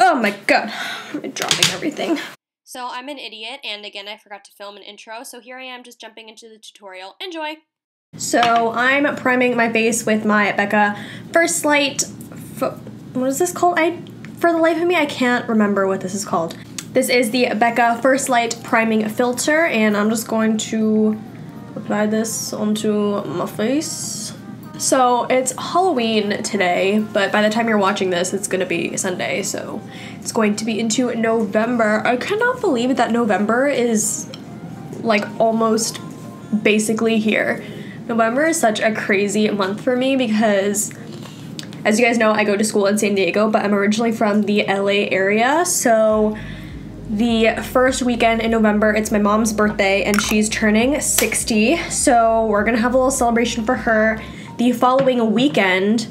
Oh my god, I'm dropping everything. So I'm an idiot, and again I forgot to film an intro, so here I am just jumping into the tutorial. Enjoy! So I'm priming my face with my Becca First Light, what is this called? For the life of me, I can't remember what this is called. This is the Becca First Light Priming Filter, and I'm just going to apply this onto my face. So it's Halloween today, but by the time you're watching this, it's gonna be Sunday, so it's going to be into November. I cannot believe that November is like almost basically here. November is such a crazy month for me because, as you guys know, I go to school in San Diego, but I'm originally from the LA area, so the first weekend in November, it's my mom's birthday, and she's turning 60, so we're gonna have a little celebration for her. The following weekend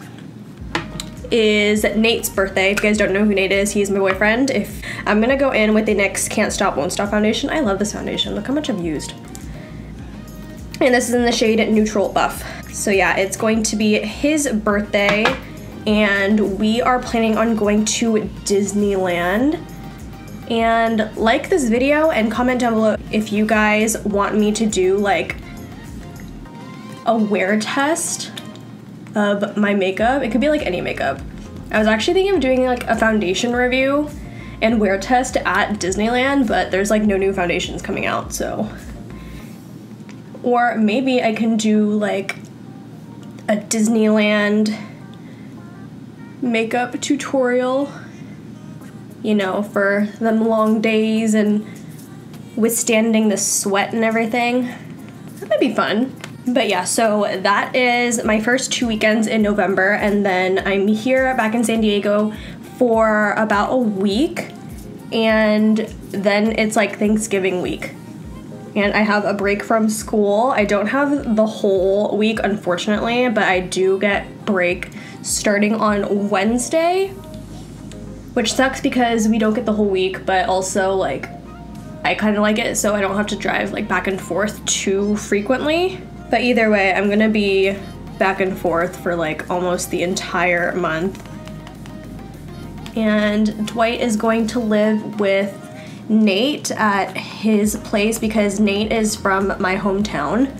is Nate's birthday. If you guys don't know who Nate is, he's my boyfriend. I'm gonna go in with the NYX Can't Stop Won't Stop foundation. I love this foundation. Look how much I've used. And this is in the shade Neutral Buff. So yeah, it's going to be his birthday, and we are planning on going to Disneyland. And like this video and comment down below if you guys want me to do like a wear test of my makeup. It could be like any makeup. I was actually thinking of doing like a foundation review and wear test at Disneyland, but there's like no new foundations coming out, so. Or maybe I can do like a Disneyland makeup tutorial, you know, for them long days and withstanding the sweat and everything. That might be fun. But yeah, so that is my first 2 weekends in November, and then I'm here back in San Diego for about a week, and then it's like Thanksgiving week. And I have a break from school. I don't have the whole week, unfortunately, but I do get break starting on Wednesday, which sucks because we don't get the whole week, but also like I kind of like it so I don't have to drive like back and forth too frequently. But either way, I'm gonna be back and forth for like almost the entire month. And Dwight is going to live with Nate at his place because Nate is from my hometown.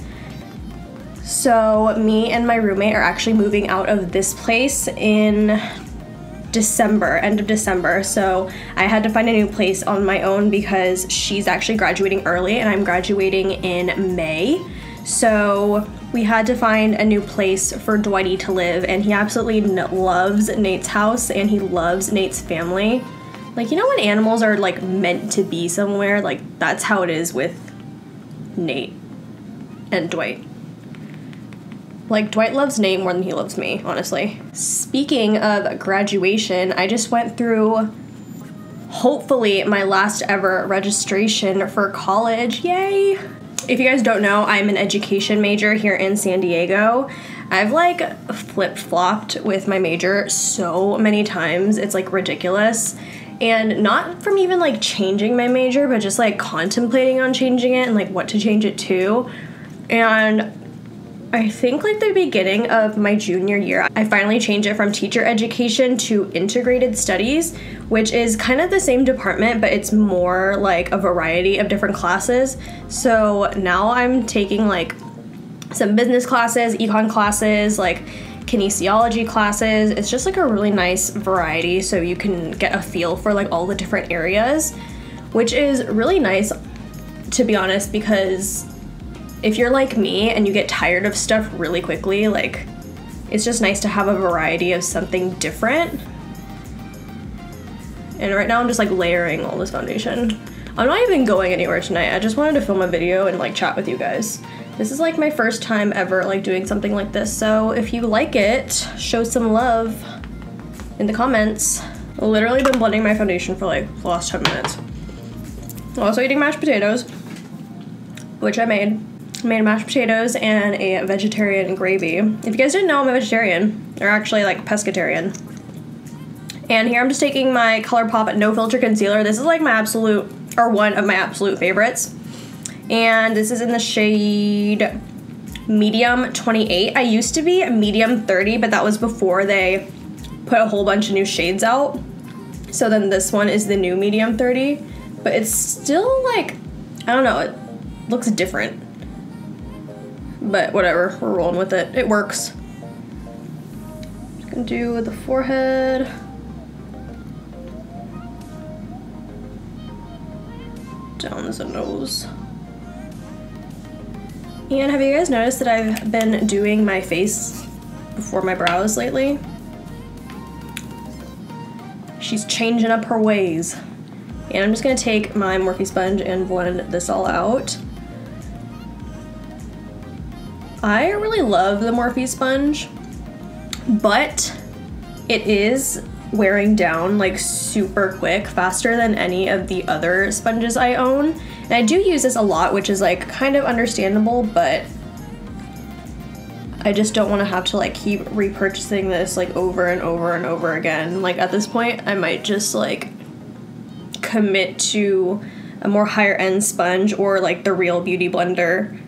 So me and my roommate are actually moving out of this place in December, end of December, so I had to find a new place on my own because she's actually graduating early and I'm graduating in May. So we had to find a new place for Dwighty to live, and he absolutely loves Nate's house and he loves Nate's family. Like, you know when animals are like meant to be somewhere? Like, that's how it is with Nate and Dwight. Like, Dwight loves Nate more than he loves me, honestly. Speaking of graduation, I just went through, hopefully, my last ever registration for college. Yay! If you guys don't know, I'm an education major here in San Diego. I've like flip-flopped with my major so many times, it's like ridiculous. And not from even like changing my major, but just like contemplating on changing it and like what to change it to. And I think like the beginning of my junior year, I finally changed it from teacher education to integrated studies, which is kind of the same department, but it's more like a variety of different classes. So now I'm taking like some business classes, econ classes, like kinesiology classes. It's just like a really nice variety so you can get a feel for like all the different areas, which is really nice, to be honest, because if you're like me and you get tired of stuff really quickly, like it's just nice to have a variety of something different. And right now I'm just like layering all this foundation. I'm not even going anywhere tonight. I just wanted to film a video and like chat with you guys. This is like my first time ever like doing something like this, so if you like it, show some love in the comments. I've literally been blending my foundation for like the last 10 minutes. I'm also eating mashed potatoes, which I made. I made mashed potatoes and a vegetarian gravy. If you guys didn't know, I'm a vegetarian, or actually like pescatarian. And here I'm just taking my ColourPop No Filter Concealer. This is like my absolute, or one of my absolute favorites. And this is in the shade Medium 28. I used to be Medium 30, but that was before they put a whole bunch of new shades out. So then this one is the new medium 30, but it's still like, I don't know, it looks different. But whatever, we're rolling with it. It works. Just gonna do the forehead. Down the nose. And have you guys noticed that I've been doing my face before my brows lately? She's changing up her ways. And I'm just gonna take my Morphe sponge and blend this all out. I really love the Morphe sponge, but it is wearing down like super quick, faster than any of the other sponges I own. And I do use this a lot, which is like kind of understandable, but I just don't want to have to like keep repurchasing this like over and over and over again. Like at this point, I might just like commit to a more higher end sponge or like the Real Beauty blender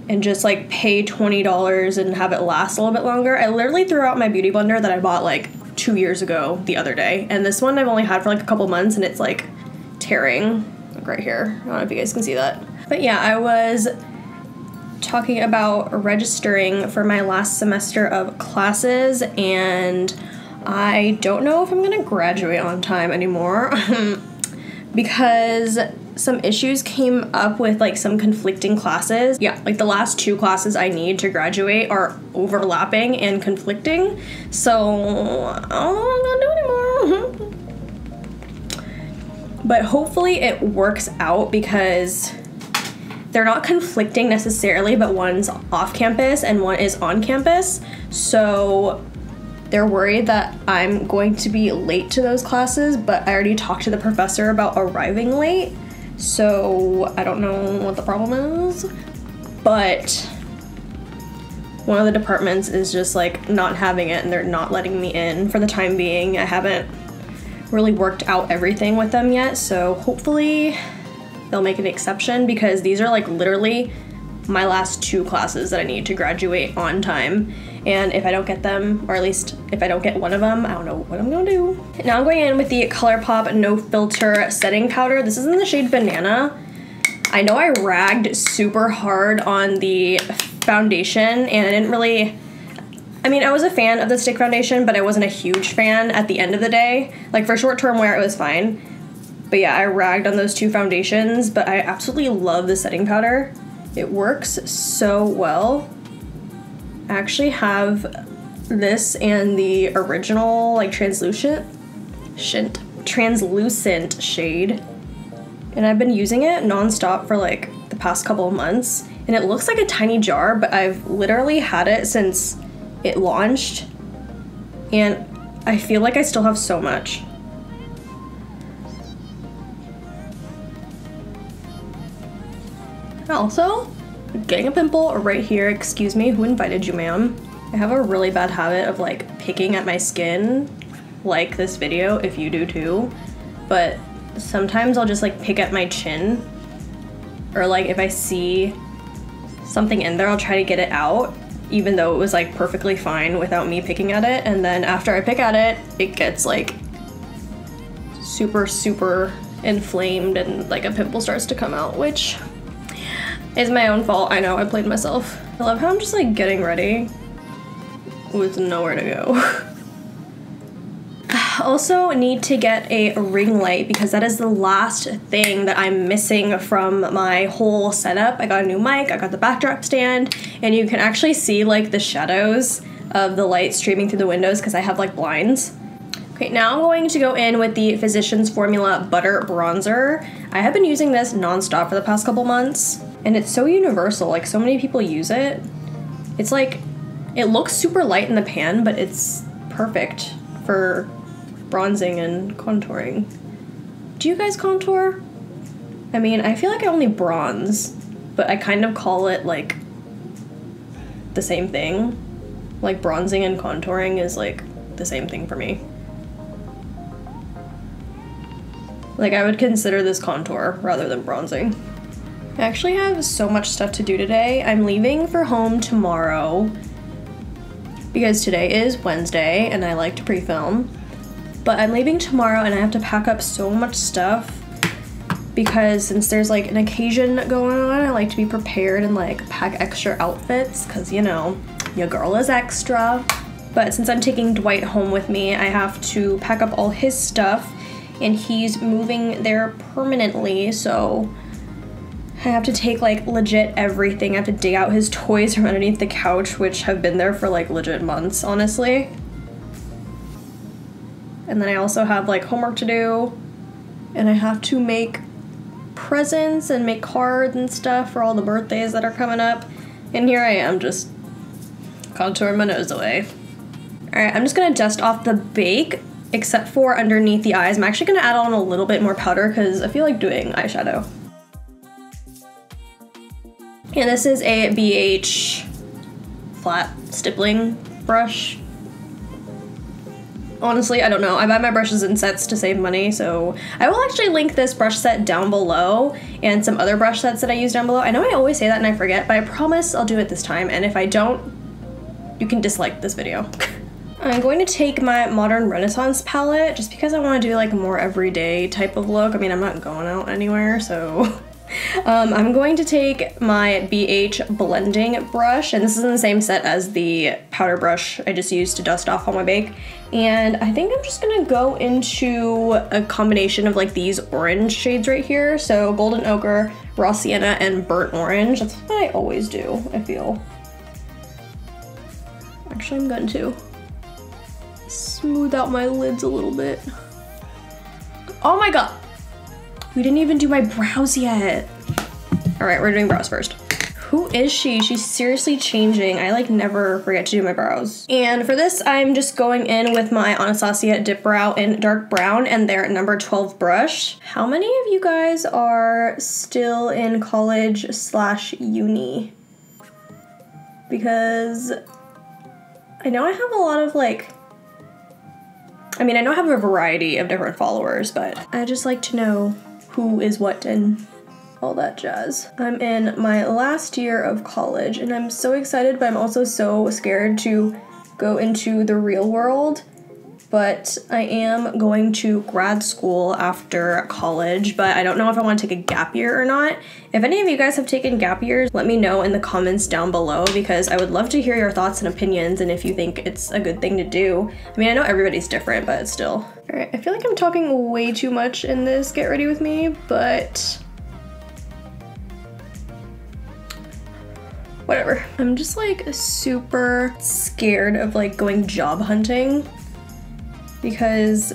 and just like pay $20 and have it last a little bit longer. I literally threw out my beauty blender that I bought like 2 years ago the other day, and this one I've only had for like a couple months and it's like tearing, like right here. I don't know if you guys can see that. But yeah, I was talking about registering for my last semester of classes, and I don't know if I'm gonna graduate on time anymore because some issues came up with like some conflicting classes. Yeah, like the last 2 classes I need to graduate are overlapping and conflicting, so I don't know what I'm gonna do anymore. But hopefully it works out because they're not conflicting necessarily, but one's off campus and one is on campus, so they're worried that I'm going to be late to those classes, but I already talked to the professor about arriving late. So I don't know what the problem is, but one of the departments is just like not having it and they're not letting me in for the time being. I haven't really worked out everything with them yet, so hopefully they'll make an exception because these are like literally my last 2 classes that I need to graduate on time. And if I don't get them, or at least if I don't get one of them, I don't know what I'm gonna do. Now I'm going in with the ColourPop No Filter Setting Powder. This is in the shade Banana. I know I ragged super hard on the foundation and I didn't really, I mean, I was a fan of the stick foundation, but I wasn't a huge fan at the end of the day. Like for short-term wear, it was fine. But yeah, I ragged on those 2 foundations, but I absolutely love the setting powder. It works so well. I actually have this and the original like translucent shade, and I've been using it nonstop for like the past couple of months, and it looks like a tiny jar, but I've literally had it since it launched and I feel like I still have so much. Also, getting a pimple right here. Excuse me, who invited you, ma'am? I have a really bad habit of like picking at my skin, like this video, if you do too, but sometimes I'll just like pick at my chin, or like if I see something in there, I'll try to get it out, even though it was like perfectly fine without me picking at it, and then after I pick at it, it gets like super inflamed and like a pimple starts to come out, which is my own fault. I know, I played myself. I love how I'm just like getting ready with nowhere to go. Also need to get a ring light because that is the last thing that I'm missing from my whole setup. I got a new mic, I got the backdrop stand, and you can actually see like the shadows of the light streaming through the windows because I have like blinds. Okay, now I'm going to go in with the Physicians Formula Butter Bronzer. I have been using this nonstop for the past couple months, and it's so universal, like so many people use it. It's like, it looks super light in the pan, but it's perfect for bronzing and contouring. Do you guys contour? I mean, I feel like I only bronze, but I kind of call it like the same thing. Like bronzing and contouring is like the same thing for me. Like I would consider this contour rather than bronzing. I actually have so much stuff to do today. I'm leaving for home tomorrow because today is Wednesday and I like to pre-film. But I'm leaving tomorrow and I have to pack up so much stuff because since there's like an occasion going on, I like to be prepared and like pack extra outfits because, you know, your girl is extra. But since I'm taking Dwight home with me, I have to pack up all his stuff and he's moving there permanently, so I have to take like legit everything. I have to dig out his toys from underneath the couch, which have been there for like legit months, honestly. And then I also have like homework to do, and I have to make presents and make cards and stuff for all the birthdays that are coming up. And here I am just contouring my nose away. Alright, I'm just gonna dust off the bake, except for underneath the eyes. I'm actually gonna add on a little bit more powder because I feel like doing eyeshadow. And this is a BH flat stippling brush. Honestly, I don't know. I buy my brushes in sets to save money, so I will actually link this brush set down below and some other brush sets that I use down below. I know I always say that and I forget, but I promise I'll do it this time, and if I don't, you can dislike this video. I'm going to take my Modern Renaissance palette just because I want to do like a more everyday type of look. I mean, I'm not going out anywhere, so I'm going to take my BH blending brush, and this is in the same set as the powder brush I just used to dust off all my bake. And I think I'm just gonna go into a combination of like these orange shades right here. So Golden Ochre, Raw Sienna, and Burnt Orange. That's what I always do, I feel. Actually, I'm going to smooth out my lids a little bit. Oh my god! We didn't even do my brows yet. All right, we're doing brows first. Who is she? She's seriously changing. I like never forget to do my brows. And for this, I'm just going in with my Anastasia Dip Brow in dark brown and their number 12 brush. How many of you guys are still in college/uni? Because I know I have a lot of like, I mean, I know I have a variety of different followers, but I just like to know who is what and all that jazz. I'm in my last year of college and I'm so excited, but I'm also so scared to go into the real world. But I am going to grad school after college, but I don't know if I want to take a gap year or not. If any of you guys have taken gap years, let me know in the comments down below because I would love to hear your thoughts and opinions and if you think it's a good thing to do. I mean, I know everybody's different, but still. All right, I feel like I'm talking way too much in this Get Ready With Me, but whatever. I'm just like super scared of like going job hunting because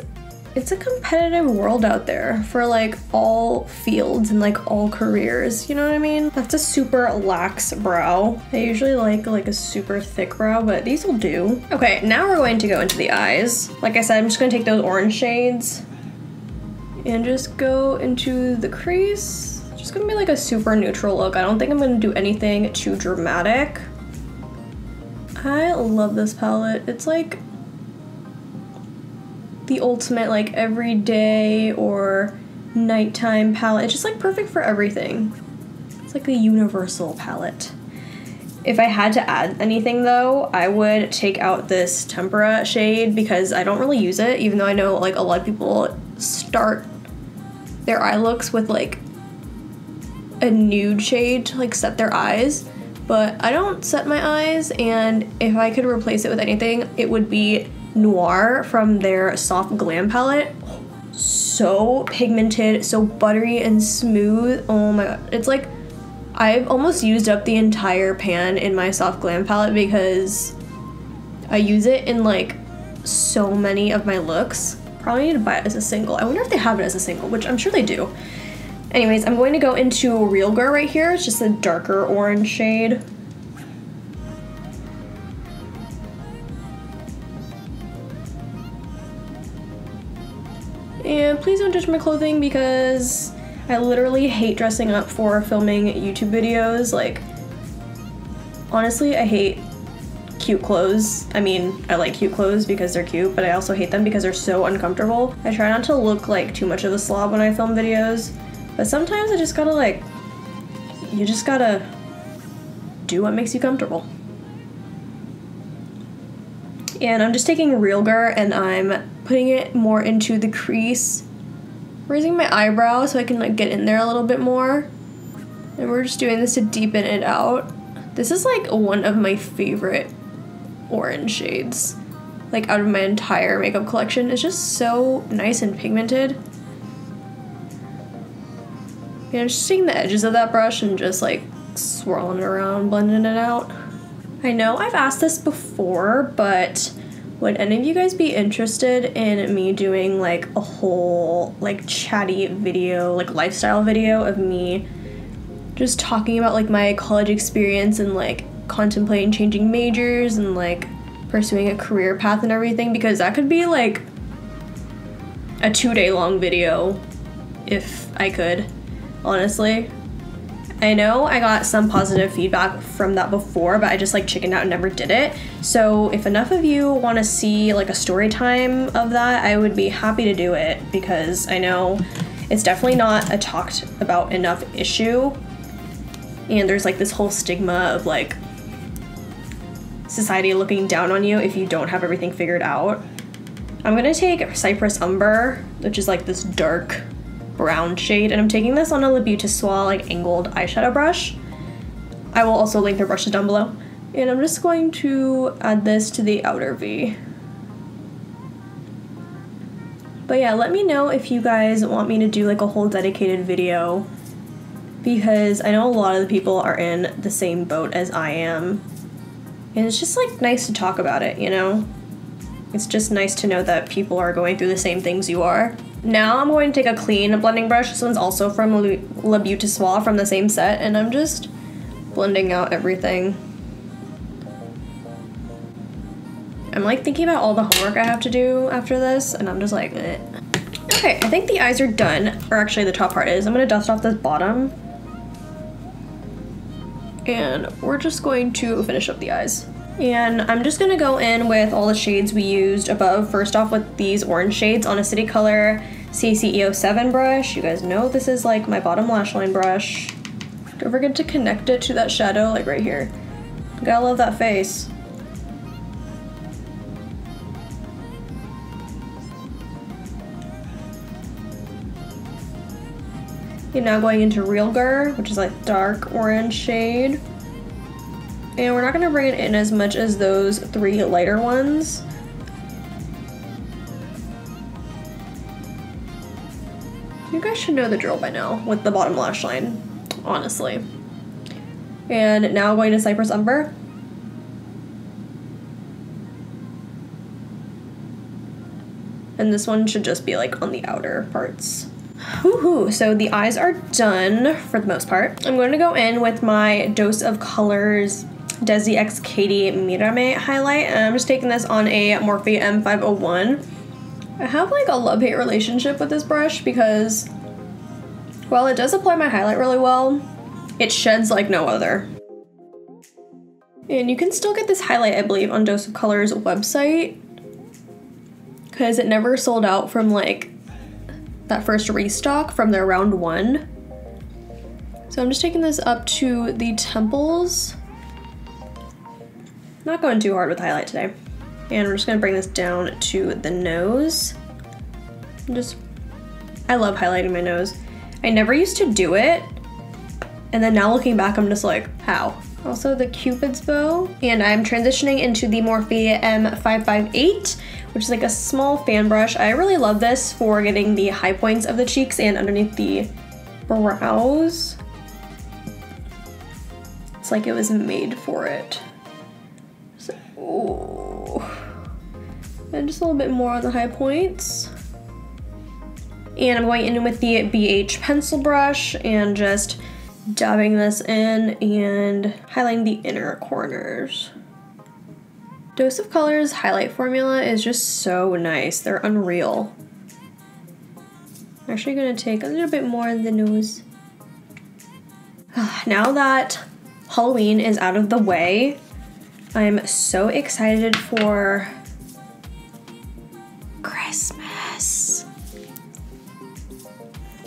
it's a competitive world out there for like all fields and like all careers, you know what I mean? That's a super lax brow. I usually like a super thick brow, but these will do. Okay, now we're going to go into the eyes. Like I said, I'm just gonna take those orange shades and just go into the crease. It's just gonna be like a super neutral look. I don't think I'm gonna do anything too dramatic. I love this palette. It's like the ultimate like everyday or nighttime palette. It's just like perfect for everything. It's like the universal palette. If I had to add anything though, I would take out this tempera shade because I don't really use it, even though I know like a lot of people start their eye looks with like a nude shade to like set their eyes, but I don't set my eyes, and if I could replace it with anything, it would be Noir from their Soft Glam palette. So pigmented, so buttery and smooth. Oh my god. It's like I've almost used up the entire pan in my Soft Glam palette because I use it in like so many of my looks. Probably need to buy it as a single. I wonder if they have it as a single, which I'm sure they do. Anyways, I'm going to go into Real Girl right here. It's just a darker orange shade. And please don't judge my clothing because I literally hate dressing up for filming YouTube videos. Like, honestly, I hate cute clothes. I mean, I like cute clothes because they're cute, but I also hate them because they're so uncomfortable. I try not to look like too much of a slob when I film videos, but sometimes I just gotta like, you just gotta do what makes you comfortable. And I'm just taking Real Girl and I'm putting it more into the crease, raising my eyebrow so I can like get in there a little bit more. And we're just doing this to deepen it out. This is like one of my favorite orange shades, like out of my entire makeup collection. It's just so nice and pigmented. Yeah, I'm just taking the edges of that brush and just like swirling it around, blending it out. I know I've asked this before, but would any of you guys be interested in me doing like a whole like chatty video, like lifestyle video of me just talking about like my college experience and like contemplating changing majors and like pursuing a career path and everything? Because that could be like a 2-day long video if I could, honestly. I know I got some positive feedback from that before, but I just like chickened out and never did it. So if enough of you want to see like a story time of that, I would be happy to do it, because I know it's definitely not a talked about enough issue. And there's like this whole stigma of like society looking down on you if you don't have everything figured out. I'm gonna take Cypress Umber, which is like this dark brown shade, and I'm taking this on a lmaoooooo like angled eyeshadow brush. I will also link their brushes down below. And I'm just going to add this to the outer V. But yeah, let me know if you guys want me to do like a whole dedicated video, because I know a lot of the people are in the same boat as I am. And it's just like nice to talk about it, you know? It's just nice to know that people are going through the same things you are. Now I'm going to take a clean blending brush. This one's also from lmaoooooo from the same set, and I'm just blending out everything. I'm like thinking about all the homework I have to do after this, and I'm just like, eh. Okay, I think the eyes are done, or actually the top part is. I'm gonna dust off this bottom, and we're just going to finish up the eyes. And I'm just gonna go in with all the shades we used above. First off with these orange shades on a City Color CCE07 brush. You guys know this is like my bottom lash line brush. Don't forget to connect it to that shadow, like right here. Gotta love that face. You're now going into Real Gur, which is like dark orange shade. And we're not gonna bring it in as much as those 3 lighter ones. You guys should know the drill by now with the bottom lash line, honestly. And now going to Cypress Umber. And this one should just be like on the outer parts. Woohoo! So the eyes are done for the most part. I'm going to go in with my Dose of Colors Desi x Katy Mirame highlight, and I'm just taking this on a Morphe M501. I have like a love-hate relationship with this brush because while it does apply my highlight really well, it sheds like no other. And you can still get this highlight, I believe, on Dose of Colors website, because it never sold out from like that first restock from their round 1. So I'm just taking this up to the temples. Not going too hard with the highlight today. And we're just gonna bring this down to the nose. I love highlighting my nose. I never used to do it, and then now looking back, I'm just like, how? Also the Cupid's bow. And I'm transitioning into the Morphe M558, which is like a small fan brush. I really love this for getting the high points of the cheeks and underneath the brows. It's like it was made for it. So, ooh. And just a little bit more on the high points. And I'm going in with the BH pencil brush and just dabbing this in and highlighting the inner corners. Dose of Colors highlight formula is just so nice. They're unreal. I'm actually gonna take a little bit more in the nose. Now that Halloween is out of the way, I'm so excited for Christmas.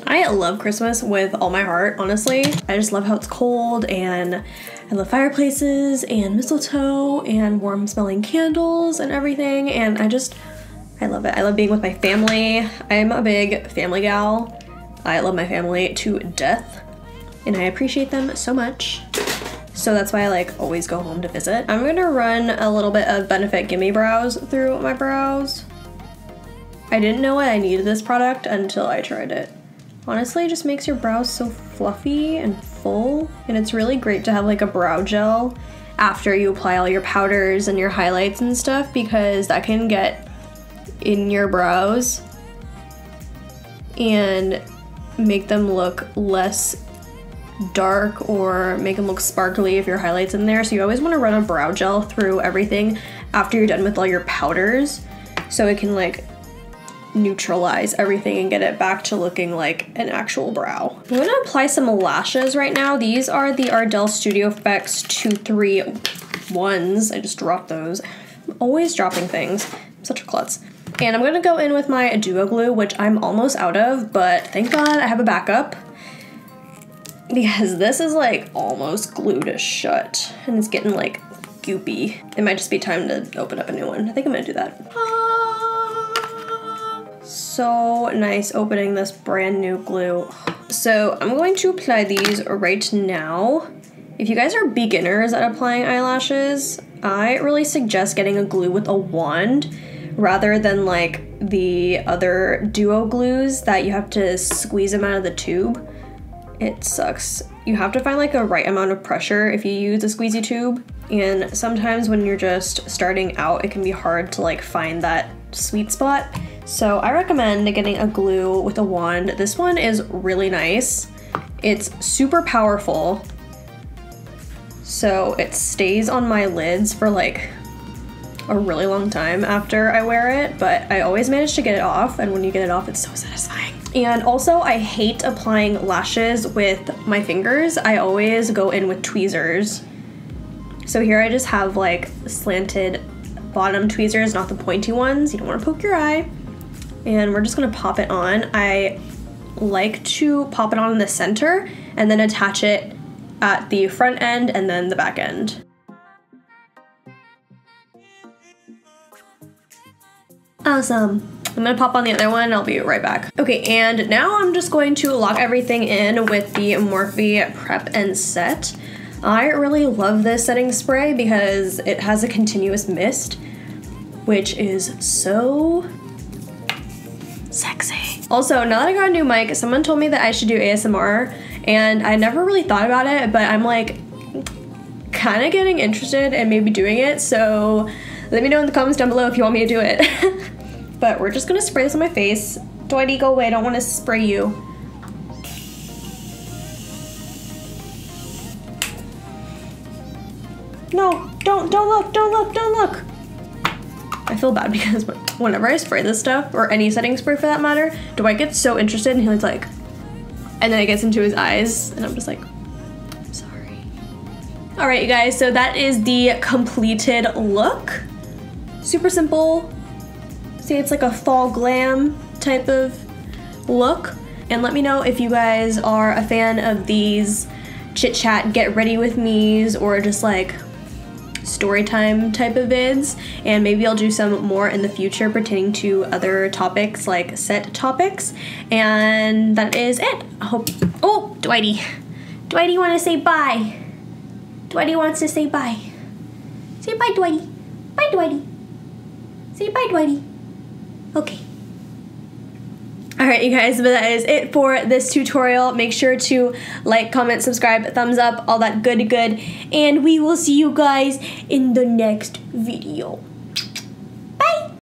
I love Christmas with all my heart, honestly. I just love how it's cold, and I love fireplaces and mistletoe and warm smelling candles and everything, and I just I love it. I love being with my family. I'm a big family gal. I love my family to death, and I appreciate them so much. So that's why I like always go home to visit. I'm gonna run a little bit of Benefit Gimme Brows through my brows. I didn't know I needed this product until I tried it. Honestly, it just makes your brows so fluffy and full, and it's really great to have like a brow gel after you apply all your powders and your highlights and stuff, because that can get in your brows and make them look less dark or make them look sparkly if your highlights in there. So you always want to run a brow gel through everything after you're done with all your powders, so it can like neutralize everything and get it back to looking like an actual brow. I'm gonna apply some lashes right now. These are the Ardell Studio Effects 231s. I just dropped those. I'm always dropping things. I'm such a klutz. And I'm gonna go in with my Duo Glue, which I'm almost out of, but thank God I have a backup, because this is like almost glued shut and it's getting like goopy. It might just be time to open up a new one. I think I'm gonna do that. So nice opening this brand new glue. So I'm going to apply these right now. If you guys are beginners at applying eyelashes, I really suggest getting a glue with a wand rather than like the other duo glues that you have to squeeze them out of the tube. It sucks. You have to find like a right amount of pressure if you use a squeezy tube, and sometimes when you're just starting out, it can be hard to like find that sweet spot. So I recommend getting a glue with a wand. This one is really nice. It's super powerful, so it stays on my lids for like a really long time after I wear it, but I always manage to get it off, and when you get it off, it's so satisfying. And also, I hate applying lashes with my fingers. I always go in with tweezers. So here I just have like slanted bottom tweezers, not the pointy ones. You don't want to poke your eye. And we're just gonna pop it on. I like to pop it on in the center and then attach it at the front end and then the back end. Awesome. I'm gonna pop on the other one and I'll be right back. Okay, and now I'm just going to lock everything in with the Morphe Prep and Set. I really love this setting spray because it has a continuous mist, which is so sexy. Also, now that I got a new mic, someone told me that I should do ASMR, and I never really thought about it, but I'm like kind of getting interested in maybe doing it, so let me know in the comments down below if you want me to do it. But we're just gonna spray this on my face. Dwighty, go away, I don't want to spray you. No, don't look, don't look, don't look. I feel bad because whenever I spray this stuff, or any setting spray for that matter, Dwight gets so interested and he's like, and then it gets into his eyes, and I'm just like, I'm sorry. All right, you guys, so that is the completed look. Super simple. See, it's like a fall glam type of look. And let me know if you guys are a fan of these chit chat, get ready with me's, or just like story time type of vids, and maybe I'll do some more in the future pertaining to other topics like set topics. And that is it. I hope. Oh, Dwighty, you want to say bye? Dwighty wants to say bye. Say bye, Dwighty. Bye, Dwighty. Say bye, Dwighty. Okay. Alright, you guys, but that is it for this tutorial. Make sure to like, comment, subscribe, thumbs up, all that good, and we will see you guys in the next video.